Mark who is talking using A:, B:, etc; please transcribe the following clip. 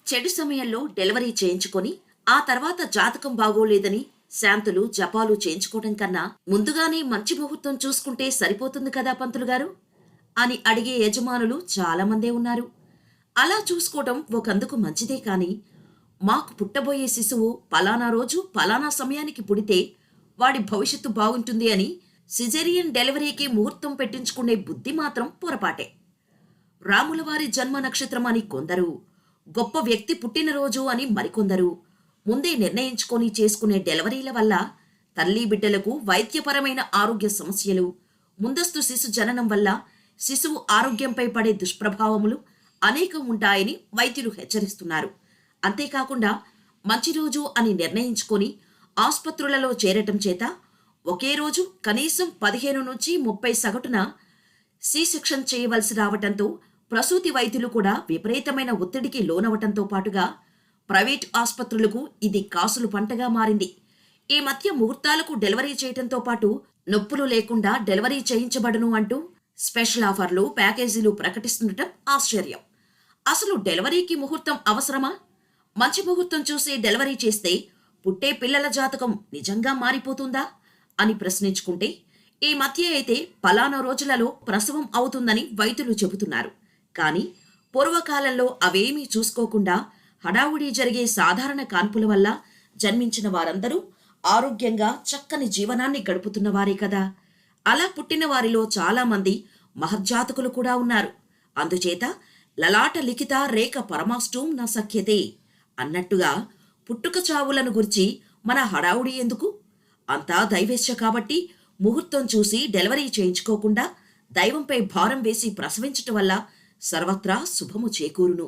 A: చెడు సమయంలో డెలివరీ చేయించుకొని ఆ తర్వాత జాతకం బాగోలేదని శాంతులు జపాలు చేయించుకోవడం కన్నా ముందుగానే మంచి ముహూర్తం చూసుకుంటే సరిపోతుంది కదా పంతులు గారు అని అడిగే యజమానులు చాలామందే ఉన్నారు. అలా చూసుకోవటం ఒకందుకు మంచిదే కాని మాకు పుట్టబోయే శిశువు పలానా రోజు పలానా సమయానికి పుడితే వాడి భవిష్యత్తు బాగుంటుంది అని సిజేరియన్ డెలివరీకి ముహూర్తం పెట్టించుకునే బుద్ధి మాత్రం పొరపాటే. రాములవారి జన్మ నక్షత్రం అని కొందరు, గొప్ప వ్యక్తి పుట్టినరోజు అని మరికొందరు ముందే నిర్ణయించుకొని చేసుకునే డెలివరీల వల్ల తల్లి బిడ్డలకు వైద్యపరమైన ఆరోగ్య సమస్యలు, ముందస్తు శిశు జననం వల్ల శిశువు ఆరోగ్యంపై పడే దుష్ప్రభావములు అనేకం ఉంటాయని వైద్యులు హెచ్చరిస్తున్నారు. అంతేకాకుండా మంచి రోజు అని నిర్ణయించుకొని ఆసుపత్రులలో చేరటం చేత ఒకే రోజు కనీసం 15 నుంచి 30 సగటున సి సెక్షన్ చేయవలసి రావటంతో ప్రసూతి వైద్యులు కూడా విపరీతమైన ఒత్తిడికి లోనవటంతో పాటుగా ప్రైవేటు ఆసుపత్రులకు ఇది కాసులు పంటగా మారింది. ఈ మధ్య ముహూర్తాలకు డెలివరీ చేయటంతో పాటు నొప్పులు లేకుండా డెలివరీ చేయించబడును అంటూ స్పెషల్ ఆఫర్లు, ప్యాకేజీలు ప్రకటిస్తుండటం ఆశ్చర్యం. అసలు డెలివరీకి ముహూర్తం అవసరమా? మంచి ముహూర్తం చూసి డెలివరీ చేస్తే పుట్టే పిల్లల జాతకం నిజంగా మారిపోతుందా అని ప్రశ్నించుకుంటే ఈ మధ్య అయితే పలానా రోజులలో ప్రసవం అవుతుందని వైద్యులు చెబుతున్నారు. కానీ పూర్వకాలంలో అవేమీ చూసుకోకుండా హడావుడి జరిగే సాధారణ కాన్పుల వల్ల జన్మించిన వారందరూ ఆరోగ్యంగా చక్కని జీవనాన్ని గడుపుతున్నవారే కదా. అలా పుట్టిన వారిలో చాలామంది మహర్జాతకులు కూడా ఉన్నారు. అందుచేత లలాట లిఖిత రేఖ పరమాష్టం నా సఖ్యతే అన్నట్టుగా పుట్టుక చావులను గురించి మన హడావుడి ఎందుకు? అంతా దైవేచ్ఛ కాబట్టి ముహూర్తం చూసి డెలివరీ చేయించుకోకుండా దైవంపై భారం వేసి ప్రసవించటం వల్ల సర్వత్రా శుభము చేకూరును.